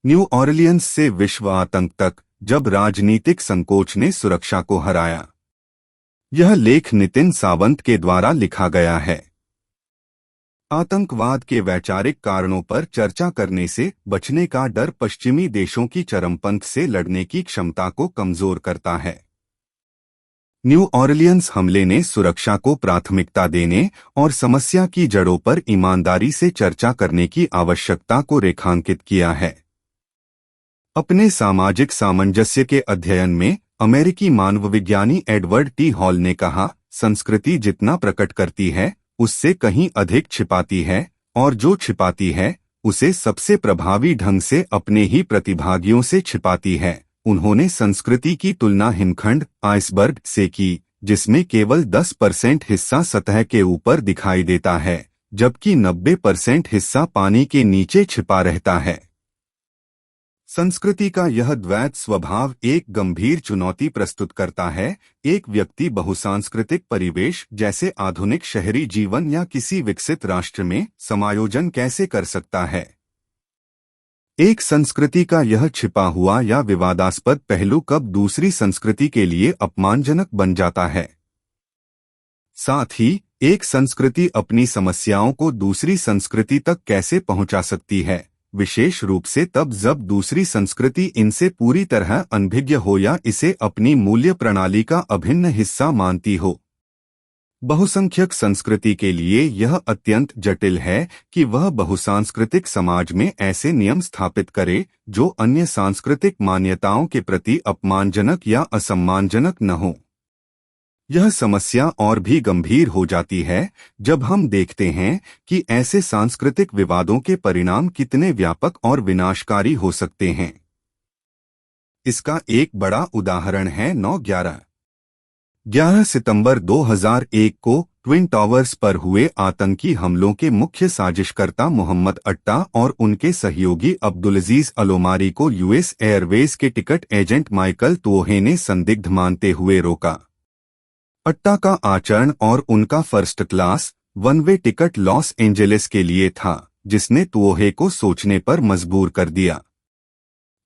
New Orleans से विश्व आतंक तक, जब राजनीतिक संकोच ने सुरक्षा को हराया। यह लेख नितिन सावंत के द्वारा लिखा गया है। आतंकवाद के वैचारिक कारणों पर चर्चा करने से बचने का डर पश्चिमी देशों की चरमपंथ से लड़ने की क्षमता को कमजोर करता है। न्यू ऑरलियंस हमले ने सुरक्षा को प्राथमिकता देने और समस्या की जड़ों पर ईमानदारी से चर्चा करने की आवश्यकता को रेखांकित किया है। अपने सामाजिक सामंजस्य के अध्ययन में अमेरिकी मानवविज्ञानी एडवर्ड टी हॉल ने कहा, संस्कृति जितना प्रकट करती है उससे कहीं अधिक छिपाती है, और जो छिपाती है उसे सबसे प्रभावी ढंग से अपने ही प्रतिभागियों से छिपाती है। उन्होंने संस्कृति की तुलना हिमखंड आइसबर्ग से की, जिसमें केवल 10% हिस्सा सतह के ऊपर दिखाई देता है, जबकि 90% हिस्सा पानी के नीचे छिपा रहता है। संस्कृति का यह द्वैत स्वभाव एक गंभीर चुनौती प्रस्तुत करता है। एक व्यक्ति बहुसांस्कृतिक परिवेश जैसे आधुनिक शहरी जीवन या किसी विकसित राष्ट्र में समायोजन कैसे कर सकता है? एक संस्कृति का यह छिपा हुआ या विवादास्पद पहलू कब दूसरी संस्कृति के लिए अपमानजनक बन जाता है? साथ ही एक संस्कृति अपनी समस्याओं को दूसरी संस्कृति तक कैसे पहुंचा सकती है, विशेष रूप से तब जब दूसरी संस्कृति इनसे पूरी तरह अनभिज्ञ हो या इसे अपनी मूल्य प्रणाली का अभिन्न हिस्सा मानती हो। बहुसंख्यक संस्कृति के लिए यह अत्यंत जटिल है कि वह बहुसांस्कृतिक समाज में ऐसे नियम स्थापित करे जो अन्य सांस्कृतिक मान्यताओं के प्रति अपमानजनक या असम्मानजनक न हो। यह समस्या और भी गंभीर हो जाती है जब हम देखते हैं कि ऐसे सांस्कृतिक विवादों के परिणाम कितने व्यापक और विनाशकारी हो सकते हैं। इसका एक बड़ा उदाहरण है 11 सितंबर 2001 को ट्विन टावर्स पर हुए आतंकी हमलों के मुख्य साजिशकर्ता मोहम्मद अट्टा और उनके सहयोगी अब्दुलअजीज अलोमारी को यूएस एयरवेज के टिकट एजेंट माइकल तुओहे ने संदिग्ध मानते हुए रोका। अट्टा का आचरण और उनका first class one way ticket Los Angeles के लिए था, जिसने तुओहे को सोचने पर मजबूर कर दिया।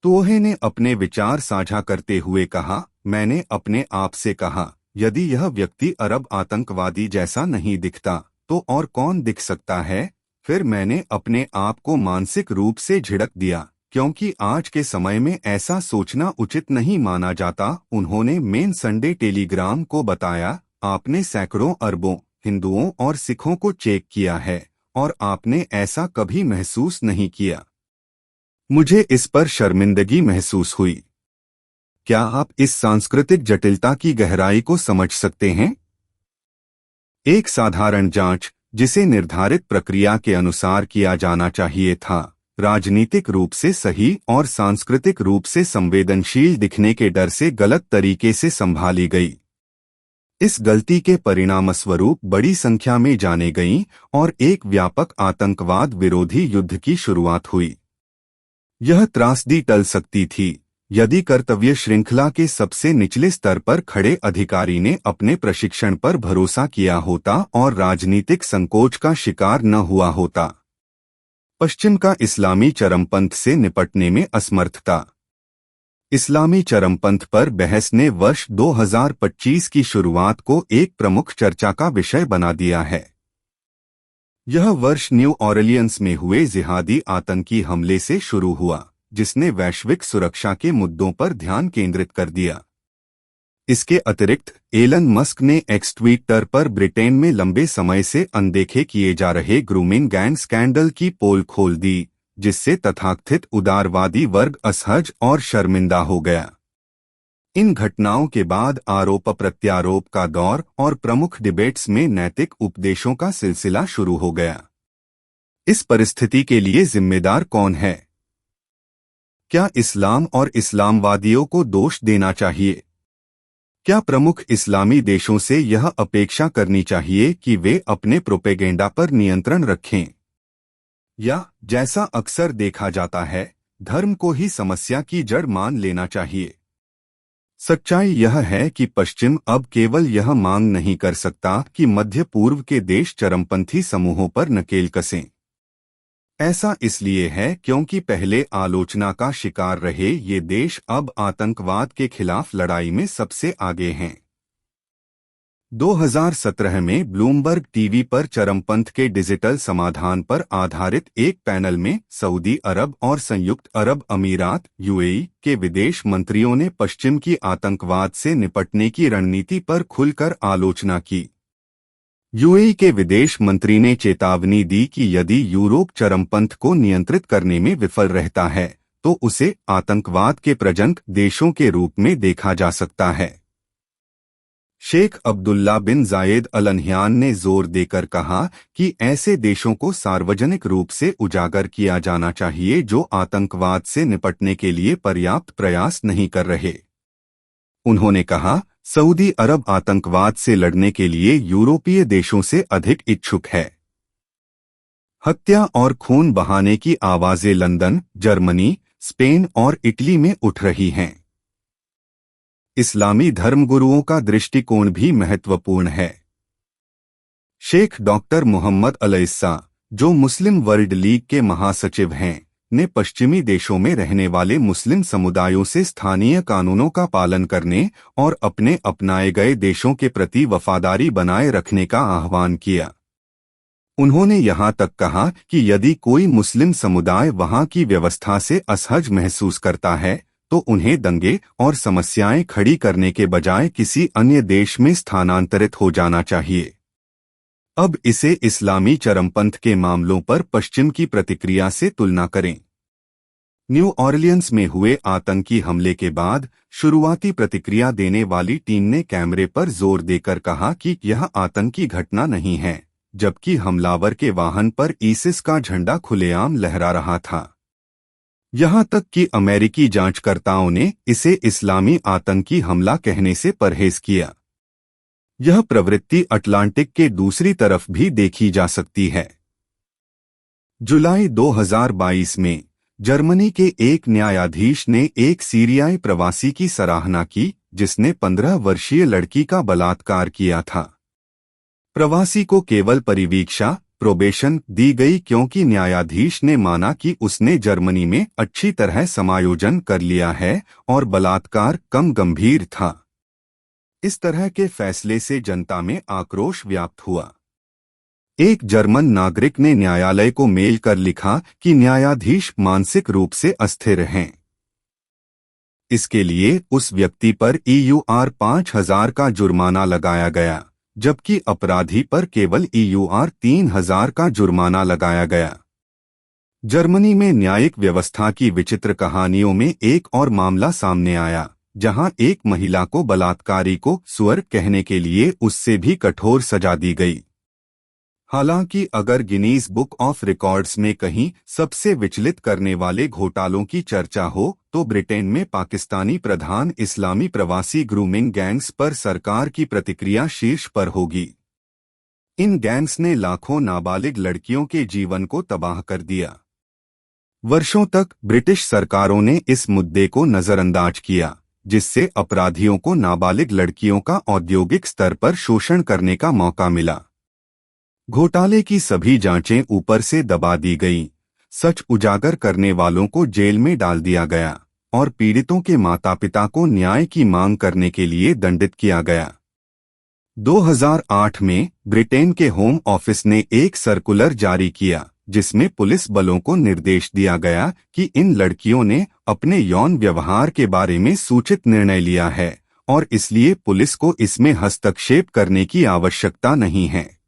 तुओहे ने अपने विचार साझा करते हुए कहा, मैंने अपने आप से कहा, यदि यह व्यक्ति अरब आतंकवादी जैसा नहीं दिखता तो और कौन दिख सकता है? फिर मैंने अपने आप को मानसिक रूप से झिड़क दिया, क्योंकि आज के समय में ऐसा सोचना उचित नहीं माना जाता। उन्होंने मेन संडे टेलीग्राम को बताया, आपने सैकड़ों अरबों हिंदुओं और सिखों को चेक किया है और आपने ऐसा कभी महसूस नहीं किया। मुझे इस पर शर्मिंदगी महसूस हुई। क्या आप इस सांस्कृतिक जटिलता की गहराई को समझ सकते हैं? एक साधारण जांच, जिसे निर्धारित प्रक्रिया के अनुसार किया जाना चाहिए था, राजनीतिक रूप से सही और सांस्कृतिक रूप से संवेदनशील दिखने के डर से गलत तरीके से संभाली गई। इस गलती के परिणामस्वरूप बड़ी संख्या में जाने गईं और एक व्यापक आतंकवाद विरोधी युद्ध की शुरुआत हुई। यह त्रासदी टल सकती थी यदि कर्तव्य श्रृंखला के सबसे निचले स्तर पर खड़े अधिकारी ने अपने प्रशिक्षण पर भरोसा किया होता और राजनीतिक संकोच का शिकार न हुआ होता। पश्चिम का इस्लामी चरमपंथ से निपटने में असमर्थता। इस्लामी चरमपंथ पर बहस ने वर्ष 2025 की शुरुआत को एक प्रमुख चर्चा का विषय बना दिया है। यह वर्ष न्यू ऑरलियंस में हुए जिहादी आतंकी हमले से शुरू हुआ, जिसने वैश्विक सुरक्षा के मुद्दों पर ध्यान केंद्रित कर दिया। इसके अतिरिक्त एलन मस्क ने एक्स ट्विटर पर ब्रिटेन में लंबे समय से अनदेखे किए जा रहे ग्रूमिंग गैंग स्कैंडल की पोल खोल दी, जिससे तथाकथित उदारवादी वर्ग असहज और शर्मिंदा हो गया। इन घटनाओं के बाद आरोप प्रत्यारोप का दौर और प्रमुख डिबेट्स में नैतिक उपदेशों का सिलसिला शुरू हो गया। इस परिस्थिति के लिए जिम्मेदार कौन है? क्या इस्लाम और इस्लामवादियों को दोष देना चाहिए? क्या प्रमुख इस्लामी देशों से यह अपेक्षा करनी चाहिए कि वे अपने प्रोपेगेंडा पर नियंत्रण रखें? या जैसा अक्सर देखा जाता है, धर्म को ही समस्या की जड़ मान लेना चाहिए? सच्चाई यह है कि पश्चिम अब केवल यह मांग नहीं कर सकता कि मध्य पूर्व के देश चरमपंथी समूहों पर नकेल कसें। ऐसा इसलिए है क्योंकि पहले आलोचना का शिकार रहे ये देश अब आतंकवाद के खिलाफ लड़ाई में सबसे आगे हैं। 2017 में ब्लूमबर्ग टीवी पर चरमपंथ के डिजिटल समाधान पर आधारित एक पैनल में सऊदी अरब और संयुक्त अरब अमीरात यूएई के विदेश मंत्रियों ने पश्चिम की आतंकवाद से निपटने की रणनीति पर खुलकर आलोचना की। यूएई के विदेश मंत्री ने चेतावनी दी कि यदि यूरोप चरमपंथ को नियंत्रित करने में विफल रहता है तो उसे आतंकवाद के प्रजनक देशों के रूप में देखा जा सकता है। शेख अब्दुल्ला बिन जायद अल नहयान ने जोर देकर कहा कि ऐसे देशों को सार्वजनिक रूप से उजागर किया जाना चाहिए जो आतंकवाद से निपटने के लिए पर्याप्त प्रयास नहीं कर रहे। उन्होंने कहा, सऊदी अरब आतंकवाद से लड़ने के लिए यूरोपीय देशों से अधिक इच्छुक है। हत्या और खून बहाने की आवाजें लंदन, जर्मनी, स्पेन और इटली में उठ रही हैं। इस्लामी धर्मगुरुओं का दृष्टिकोण भी महत्वपूर्ण है। शेख डॉक्टर मोहम्मद अल-इस्सा, जो मुस्लिम वर्ल्ड लीग के महासचिव हैं, ने पश्चिमी देशों में रहने वाले मुस्लिम समुदायों से स्थानीय कानूनों का पालन करने और अपने अपनाए गए देशों के प्रति वफादारी बनाए रखने का आह्वान किया। उन्होंने यहां तक कहा कि यदि कोई मुस्लिम समुदाय वहां की व्यवस्था से असहज महसूस करता है तो उन्हें दंगे और समस्याएं खड़ी करने के बजाय किसी अन्य देश में स्थानांतरित हो जाना चाहिए। अब इसे इस्लामी चरमपंथ के मामलों पर पश्चिम की प्रतिक्रिया से तुलना करें। न्यू ऑरलियंस में हुए आतंकी हमले के बाद शुरुआती प्रतिक्रिया देने वाली टीम ने कैमरे पर जोर देकर कहा कि यह आतंकी घटना नहीं है, जबकि हमलावर के वाहन पर ईसिस का झंडा खुलेआम लहरा रहा था। यहां तक कि अमेरिकी जांचकर्ताओं ने इसे इस्लामी आतंकी हमला कहने से परहेज किया। यह प्रवृत्ति अटलांटिक के दूसरी तरफ भी देखी जा सकती है। जुलाई 2022 में जर्मनी के एक न्यायाधीश ने एक सीरियाई प्रवासी की सराहना की जिसने 15 वर्षीय लड़की का बलात्कार किया था। प्रवासी को केवल परिवीक्षा प्रोबेशन दी गई क्योंकि न्यायाधीश ने माना कि उसने जर्मनी में अच्छी तरह समायोजन कर लिया है और बलात्कार कम गंभीर था। इस तरह के फैसले से जनता में आक्रोश व्याप्त हुआ। एक जर्मन नागरिक ने न्यायालय को मेल कर लिखा कि न्यायाधीश मानसिक रूप से अस्थिर हैं। इसके लिए उस व्यक्ति पर EUR 5000 का जुर्माना लगाया गया, जबकि अपराधी पर केवल EUR 3000 का जुर्माना लगाया गया। जर्मनी में न्यायिक व्यवस्था की विचित्र कहानियों में एक और मामला सामने आया, जहां एक महिला को बलात्कारी को सुअर कहने के लिए उससे भी कठोर सजा दी गई। हालांकि अगर गिनीज बुक ऑफ रिकॉर्ड्स में कहीं सबसे विचलित करने वाले घोटालों की चर्चा हो तो ब्रिटेन में पाकिस्तानी प्रधान इस्लामी प्रवासी ग्रूमिंग गैंग्स पर सरकार की प्रतिक्रिया शीर्ष पर होगी। इन गैंग्स ने लाखों नाबालिग लड़कियों के जीवन को तबाह कर दिया। वर्षों तक ब्रिटिश सरकारों ने इस मुद्दे को नजरअंदाज किया, जिससे अपराधियों को नाबालिग लड़कियों का औद्योगिक स्तर पर शोषण करने का मौका मिला। घोटाले की सभी जांचें ऊपर से दबा दी गईं, सच उजागर करने वालों को जेल में डाल दिया गया और पीड़ितों के माता-पिता को न्याय की मांग करने के लिए दंडित किया गया। 2008 में ब्रिटेन के होम ऑफिस ने एक सर्कुलर जारी किया, जिसमें पुलिस बलों को निर्देश दिया गया कि इन लड़कियों ने अपने यौन व्यवहार के बारे में सूचित निर्णय लिया है और इसलिए पुलिस को इसमें हस्तक्षेप करने की आवश्यकता नहीं है।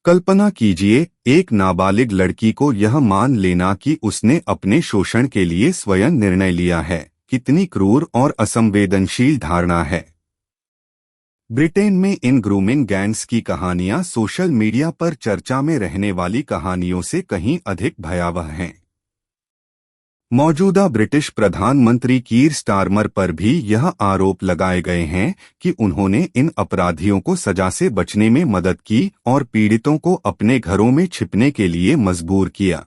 कल्पना कीजिए, एक नाबालिग लड़की को यह मान लेना कि उसने अपने शोषण के लिए स्वयं निर्णय लिया है, कितनी क्रूर और असंवेदनशील धारणा है। ब्रिटेन में इन ग्रूमिंग गैंग्स की कहानियां सोशल मीडिया पर चर्चा में रहने वाली कहानियों से कहीं अधिक भयावह हैं। मौजूदा ब्रिटिश प्रधानमंत्री कीर स्टारमर पर भी यह आरोप लगाए गए हैं कि उन्होंने इन अपराधियों को सजा से बचने में मदद की और पीड़ितों को अपने घरों में छिपने के लिए मजबूर किया।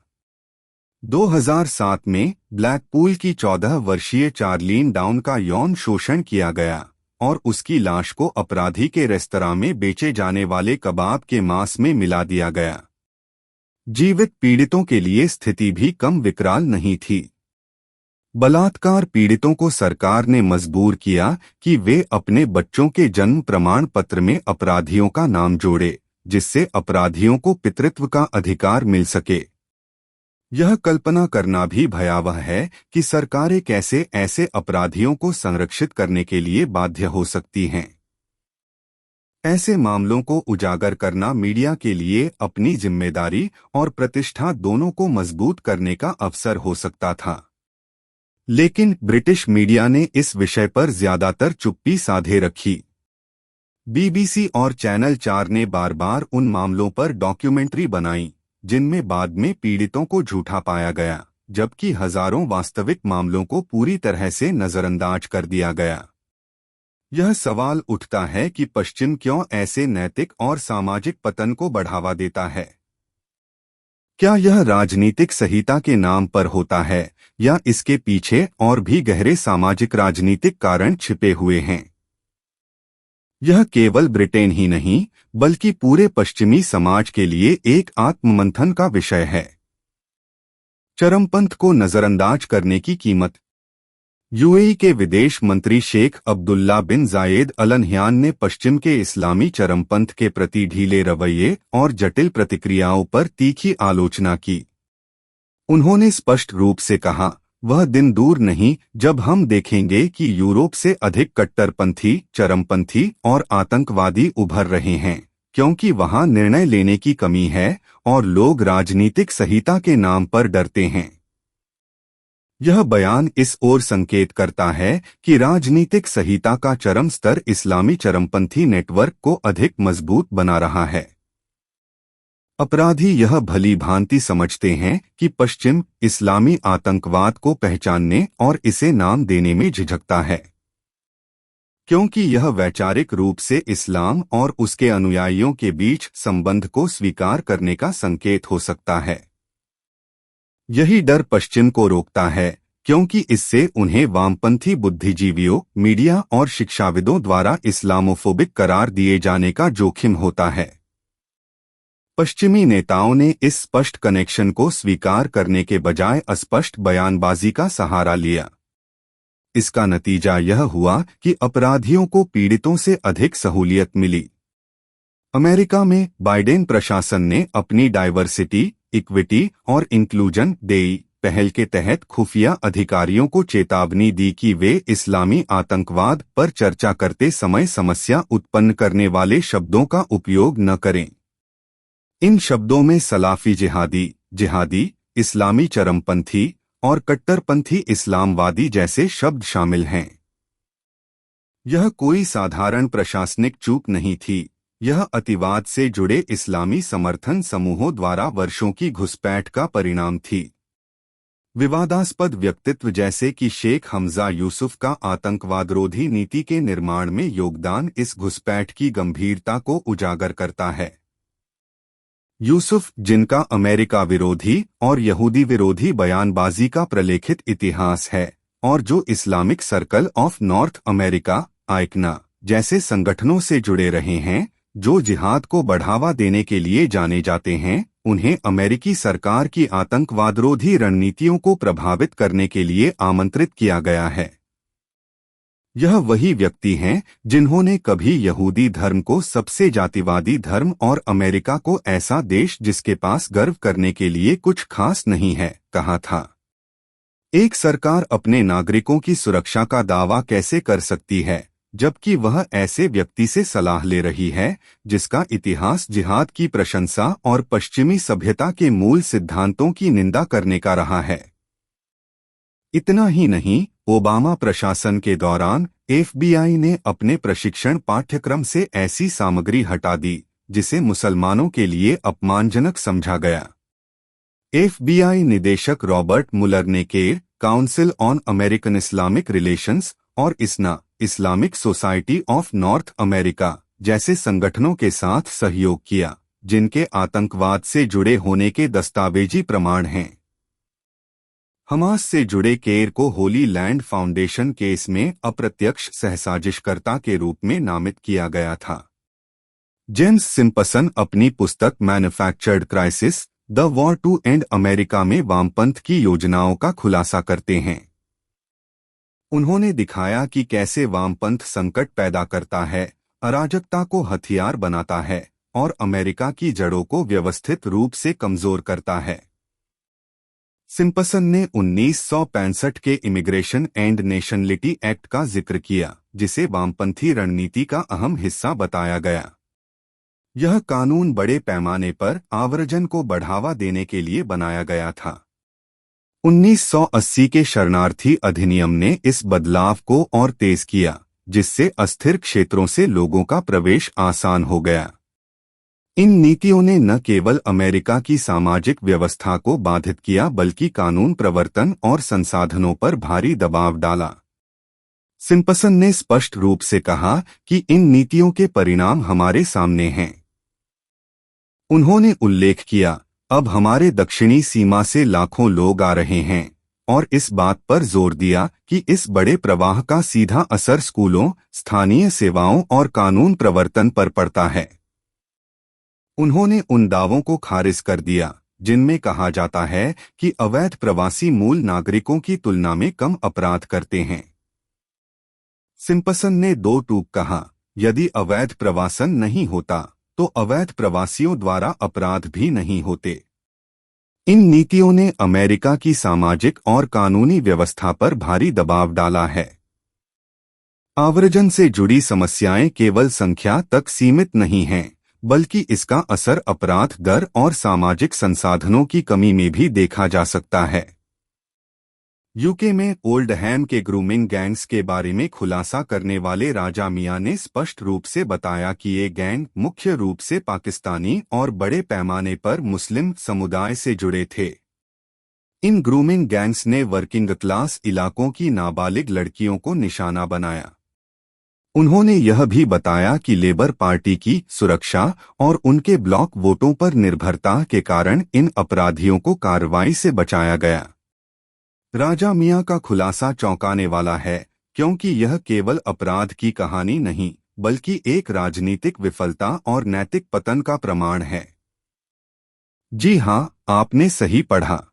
2007 में ब्लैकपूल की 14 वर्षीय चार्लीन डाउन का यौन शोषण किया गया और उसकी लाश को अपराधी के रेस्तरां में बेचे जाने वाले कबाब के मांस में मिला दिया गया। जीवित पीड़ितों के लिए स्थिति भी कम विकराल नहीं थी। बलात्कार पीड़ितों को सरकार ने मजबूर किया कि वे अपने बच्चों के जन्म प्रमाण पत्र में अपराधियों का नाम जोड़े, जिससे अपराधियों को पितृत्व का अधिकार मिल सके। यह कल्पना करना भी भयावह है कि सरकारें कैसे ऐसे अपराधियों को संरक्षित करने के लिए बाध्य हो सकती हैं। ऐसे मामलों को उजागर करना मीडिया के लिए अपनी जिम्मेदारी और प्रतिष्ठा दोनों को मजबूत करने का अवसर हो सकता था। लेकिन ब्रिटिश मीडिया ने इस विषय पर ज्यादातर चुप्पी साधे रखी। बीबीसी और चैनल 4 ने बार बार उन मामलों पर डॉक्यूमेंट्री बनाई जिनमें बाद में पीड़ितों को झूठा पाया गया, जबकि हजारों वास्तविक मामलों को पूरी तरह से नजरअंदाज कर दिया गया। यह सवाल उठता है कि पश्चिम क्यों ऐसे नैतिक और सामाजिक पतन को बढ़ावा देता है। क्या यह राजनीतिक सहीता के नाम पर होता है या इसके पीछे और भी गहरे सामाजिक राजनीतिक कारण छिपे हुए हैं? यह केवल ब्रिटेन ही नहीं बल्कि पूरे पश्चिमी समाज के लिए एक आत्ममंथन का विषय है। चरमपंथ को नजरअंदाज करने की कीमत। यूएई के विदेश मंत्री Sheikh Abdullah bin Zayed Al Nahyan ने पश्चिम के इस्लामी चरमपंथ के प्रति ढीले रवैये और जटिल प्रतिक्रियाओं पर तीखी आलोचना की। उन्होंने स्पष्ट रूप से कहा, वह दिन दूर नहीं जब हम देखेंगे कि यूरोप से अधिक कट्टरपंथी, चरमपंथी और आतंकवादी उभर रहे हैं, क्योंकि वहां निर्णय लेने की कमी है और लोग राजनीतिक सहीता के नाम पर डरते हैं। यह बयान इस ओर संकेत करता है कि राजनीतिक सहीता का चरम स्तर इस्लामी चरमपंथी नेटवर्क को अधिक मजबूत बना रहा है। अपराधी यह भली भांति समझते हैं कि पश्चिम इस्लामी आतंकवाद को पहचानने और इसे नाम देने में झिझकता है, क्योंकि यह वैचारिक रूप से इस्लाम और उसके अनुयायियों के बीच संबंध को स्वीकार करने का संकेत हो सकता है। यही डर पश्चिम को रोकता है, क्योंकि इससे उन्हें वामपंथी बुद्धिजीवियों, मीडिया और शिक्षाविदों द्वारा इस्लामोफोबिक करार दिए जाने का जोखिम होता है। पश्चिमी नेताओं ने इस स्पष्ट कनेक्शन को स्वीकार करने के बजाय अस्पष्ट बयानबाजी का सहारा लिया। इसका नतीजा यह हुआ कि अपराधियों को पीड़ितों से अधिक सहूलियत मिली। अमेरिका में बाइडेन प्रशासन ने अपनी डाइवर्सिटी, इक्विटी और इंक्लूजन डेई पहल के तहत खुफिया अधिकारियों को चेतावनी दी कि वे इस्लामी आतंकवाद पर चर्चा करते समय समस्या उत्पन्न करने वाले शब्दों का उपयोग न करें। इन शब्दों में सलाफी जिहादी, इस्लामी चरमपंथी और कट्टरपंथी इस्लामवादी जैसे शब्द शामिल हैं। यह कोई साधारण प्रशासनिक चूक नहीं थी, यह अतिवाद से जुड़े इस्लामी समर्थन समूहों द्वारा वर्षों की घुसपैठ का परिणाम थी। विवादास्पद व्यक्तित्व जैसे कि शेख हमजा यूसुफ का आतंकवादरोधी नीति के निर्माण में योगदान इस घुसपैठ की गंभीरता को उजागर करता है। यूसुफ, जिनका अमेरिका विरोधी और यहूदी विरोधी बयानबाजी का प्रलेखित इतिहास है और जो Islamic circle of North America ICNA जैसे संगठनों से जुड़े रहे हैं, जो जिहाद को बढ़ावा देने के लिए जाने जाते हैं, उन्हें अमेरिकी सरकार की आतंकवादरोधी रणनीतियों को प्रभावित करने के लिए आमंत्रित किया गया है। यह वही व्यक्ति हैं जिन्होंने कभी यहूदी धर्म को सबसे जातिवादी धर्म और अमेरिका को ऐसा देश जिसके पास गर्व करने के लिए कुछ खास नहीं है कहा था। एक सरकार अपने नागरिकों की सुरक्षा का दावा कैसे कर सकती है जबकि वह ऐसे व्यक्ति से सलाह ले रही है जिसका इतिहास जिहाद की प्रशंसा और पश्चिमी सभ्यता के मूल सिद्धांतों की निंदा करने का रहा है। इतना ही नहीं, ओबामा प्रशासन के दौरान एफबीआई ने अपने प्रशिक्षण पाठ्यक्रम से ऐसी सामग्री हटा दी जिसे मुसलमानों के लिए अपमानजनक समझा गया। एफबीआई निदेशक रॉबर्ट मुलर ने CAIR, council on American Islamic relations और ISNA, Islamic society of North America जैसे संगठनों के साथ सहयोग किया, जिनके आतंकवाद से जुड़े होने के दस्तावेजी प्रमाण हैं। हमास से जुड़े केर को होली लैंड फाउंडेशन केस में अप्रत्यक्ष सहसाजिशकर्ता के रूप में नामित किया गया था। जेम्स सिम्पसन अपनी पुस्तक manufactured crisis the war to end America में वामपंथ की योजनाओं का खुलासा करते हैं। उन्होंने दिखाया कि कैसे वामपंथ संकट पैदा करता है, अराजकता को हथियार बनाता है और अमेरिका की जड़ों को व्यवस्थित रूप से कमजोर करता है। सिम्पसन ने 1965 के इमिग्रेशन एंड नेशनलिटी एक्ट का जिक्र किया, जिसे वामपंथी रणनीति का अहम हिस्सा बताया गया। यह कानून बड़े पैमाने पर आव्रजन को बढ़ावा देने के लिए बनाया गया था। 1980 के शरणार्थी अधिनियम ने इस बदलाव को और तेज किया, जिससे अस्थिर क्षेत्रों से लोगों का प्रवेश आसान हो गया। इन नीतियों ने न केवल अमेरिका की सामाजिक व्यवस्था को बाधित किया, बल्कि कानून प्रवर्तन और संसाधनों पर भारी दबाव डाला। सिम्पसन ने स्पष्ट रूप से कहा कि इन नीतियों के परिणाम हमारे सामने हैं। उन्होंने उल्लेख किया, अब हमारे दक्षिणी सीमा से लाखों लोग आ रहे हैं, और इस बात पर जोर दिया कि इस बड़े प्रवाह का सीधा असर स्कूलों, स्थानीय सेवाओं और कानून प्रवर्तन पर पड़ता है। उन्होंने उन दावों को खारिज कर दिया जिनमें कहा जाता है कि अवैध प्रवासी मूल नागरिकों की तुलना में कम अपराध करते हैं। सिम्पसन ने दो टूक कहा, यदि अवैध प्रवासन नहीं होता तो अवैध प्रवासियों द्वारा अपराध भी नहीं होते। इन नीतियों ने अमेरिका की सामाजिक और कानूनी व्यवस्था पर भारी दबाव डाला है। आव्रजन से जुड़ी समस्याएं केवल संख्या तक सीमित नहीं हैं, बल्कि इसका असर अपराध दर और सामाजिक संसाधनों की कमी में भी देखा जा सकता है। यूके में ओल्डहैम के ग्रूमिंग गैंग्स के बारे में खुलासा करने वाले राजा मियां ने स्पष्ट रूप से बताया कि ये गैंग मुख्य रूप से पाकिस्तानी और बड़े पैमाने पर मुस्लिम समुदाय से जुड़े थे। इन ग्रूमिंग गैंग्स ने वर्किंग क्लास इलाकों की नाबालिग लड़कियों को निशाना बनाया। उन्होंने यह भी बताया कि लेबर पार्टी की सुरक्षा और उनके ब्लॉक वोटों पर निर्भरता के कारण इन अपराधियों को कार्रवाई से बचाया गया। राजा मियां का खुलासा चौंकाने वाला है, क्योंकि यह केवल अपराध की कहानी नहीं, बल्कि एक राजनीतिक विफलता और नैतिक पतन का प्रमाण है। जी हां, आपने सही पढ़ा।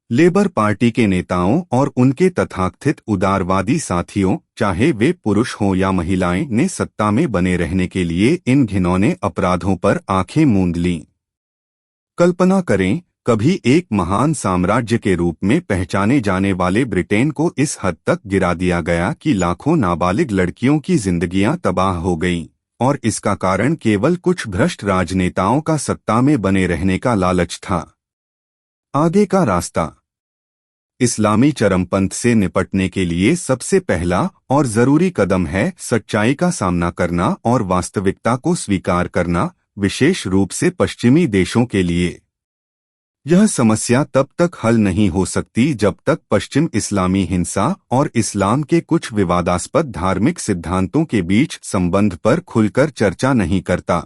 लेबर पार्टी के नेताओं और उनके तथाकथित उदारवादी साथियों, चाहे वे पुरुष हों या महिलाएं, ने सत्ता में बने रहने के लिए इन घिनौने अपराधों पर आंखें मूंद लीं। कल्पना करें, कभी एक महान साम्राज्य के रूप में पहचाने जाने वाले ब्रिटेन को इस हद तक गिरा दिया गया कि लाखों नाबालिग लड़कियों की जिंदगियां तबाह हो गईं, और इसका कारण केवल कुछ भ्रष्ट राजनेताओं का सत्ता में बने रहने का लालच था। आगे का रास्ता। इस्लामी चरमपंथ से निपटने के लिए सबसे पहला और जरूरी कदम है सच्चाई का सामना करना और वास्तविकता को स्वीकार करना, विशेष रूप से पश्चिमी देशों के लिए। यह समस्या तब तक हल नहीं हो सकती जब तक पश्चिम इस्लामी हिंसा और इस्लाम के कुछ विवादास्पद धार्मिक सिद्धांतों के बीच संबंध पर खुलकर चर्चा नहीं करता।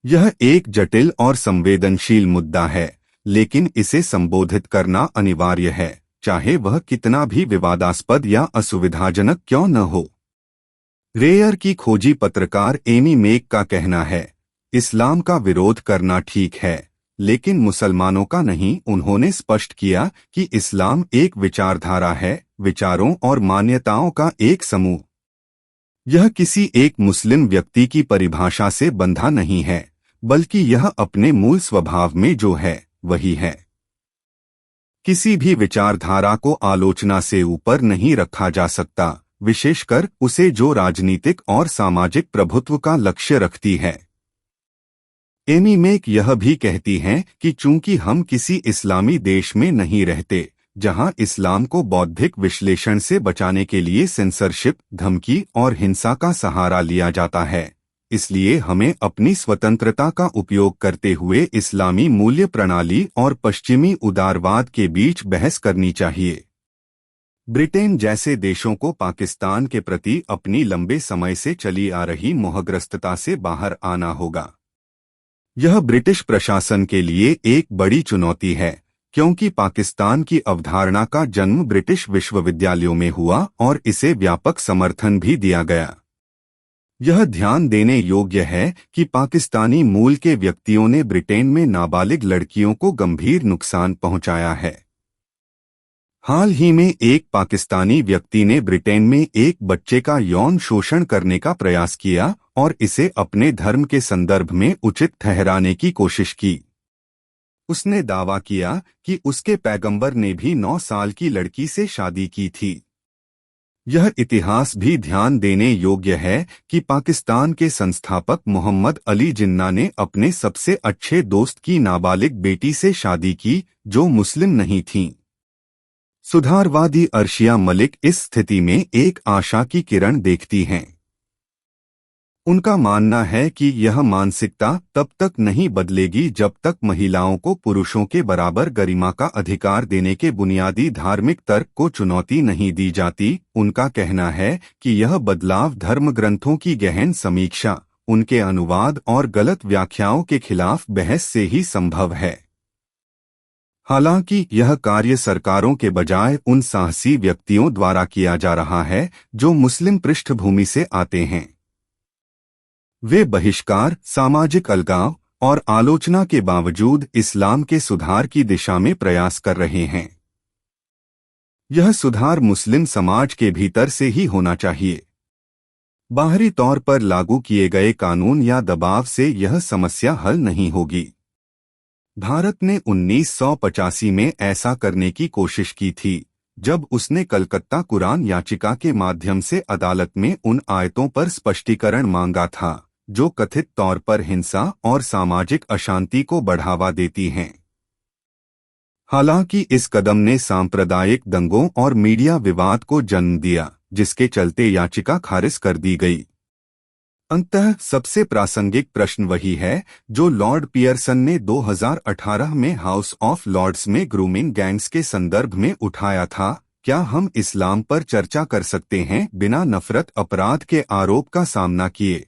यह एक जटिल और संवेदनशील मुद्दा है, लेकिन इसे संबोधित करना अनिवार्य है, चाहे वह कितना भी विवादास्पद या असुविधाजनक क्यों न हो। रेयर की खोजी पत्रकार एमी मेक का कहना है, इस्लाम का विरोध करना ठीक है, लेकिन मुसलमानों का नहीं। उन्होंने स्पष्ट किया कि इस्लाम एक विचारधारा है, विचारों और मान्यताओं का एक समूह। यह किसी एक मुस्लिम व्यक्ति की परिभाषा से बंधा नहीं है, बल्कि यह अपने मूल स्वभाव में जो है वही है। किसी भी विचारधारा को आलोचना से ऊपर नहीं रखा जा सकता, विशेषकर उसे जो राजनीतिक और सामाजिक प्रभुत्व का लक्ष्य रखती है। एमी मेक यह भी कहती हैं कि चूंकि हम किसी इस्लामी देश में नहीं रहते जहां इस्लाम को बौद्धिक विश्लेषण से बचाने के लिए सेंसरशिप, धमकी और हिंसा का सहारा लिया जाता है, इसलिए हमें अपनी स्वतंत्रता का उपयोग करते हुए इस्लामी मूल्य प्रणाली और पश्चिमी उदारवाद के बीच बहस करनी चाहिए। ब्रिटेन जैसे देशों को पाकिस्तान के प्रति अपनी लंबे समय से चली आ रही मोहग्रस्तता से बाहर आना होगा। यह ब्रिटिश प्रशासन के लिए एक बड़ी चुनौती है, क्योंकि पाकिस्तान की अवधारणा का जन्म ब्रिटिश विश्वविद्यालयों में हुआ और इसे व्यापक समर्थन भी दिया गया। यह ध्यान देने योग्य है कि पाकिस्तानी मूल के व्यक्तियों ने ब्रिटेन में नाबालिग लड़कियों को गंभीर नुकसान पहुंचाया है। हाल ही में एक पाकिस्तानी व्यक्ति ने ब्रिटेन में एक बच्चे का यौन शोषण करने का प्रयास किया और इसे अपने धर्म के संदर्भ में उचित ठहराने की कोशिश की। उसने दावा किया कि उसके पैगंबर ने भी 9 साल की लड़की से शादी की थी। यह इतिहास भी ध्यान देने योग्य है कि पाकिस्तान के संस्थापक मोहम्मद अली जिन्ना ने अपने सबसे अच्छे दोस्त की नाबालिग बेटी से शादी की, जो मुस्लिम नहीं थीं। सुधारवादी अर्शिया मलिक इस स्थिति में एक आशा की किरण देखती हैं। उनका मानना है कि यह मानसिकता तब तक नहीं बदलेगी जब तक महिलाओं को पुरुषों के बराबर गरिमा का अधिकार देने के बुनियादी धार्मिक तर्क को चुनौती नहीं दी जाती। उनका कहना है कि यह बदलाव धर्म ग्रंथों की गहन समीक्षा, उनके अनुवाद और गलत व्याख्याओं के खिलाफ बहस से ही संभव है। हालांकि यह कार्य सरकारों के बजाय उन साहसी व्यक्तियों द्वारा किया जा रहा है जो मुस्लिम पृष्ठभूमि से आते हैं। वे बहिष्कार, सामाजिक अलगाव और आलोचना के बावजूद इस्लाम के सुधार की दिशा में प्रयास कर रहे हैं। यह सुधार मुस्लिम समाज के भीतर से ही होना चाहिए। बाहरी तौर पर लागू किए गए कानून या दबाव से यह समस्या हल नहीं होगी। भारत ने 1985 में ऐसा करने की कोशिश की थी, जब उसने कलकत्ता कुरान याचिका के माध्यम से अदालत में उन आयतों पर स्पष्टीकरण मांगा था जो कथित तौर पर हिंसा और सामाजिक अशांति को बढ़ावा देती हैं। हालांकि इस कदम ने सांप्रदायिक दंगों और मीडिया विवाद को जन्म दिया, जिसके चलते याचिका खारिज कर दी गई। अंततः सबसे प्रासंगिक प्रश्न वही है जो लॉर्ड पियर्सन ने 2018 में हाउस ऑफ लॉर्ड्स में ग्रूमिंग गैंग्स के संदर्भ में उठाया था। क्या हम इस्लाम पर चर्चा कर सकते हैं बिना नफरत अपराध के आरोप का सामना किए?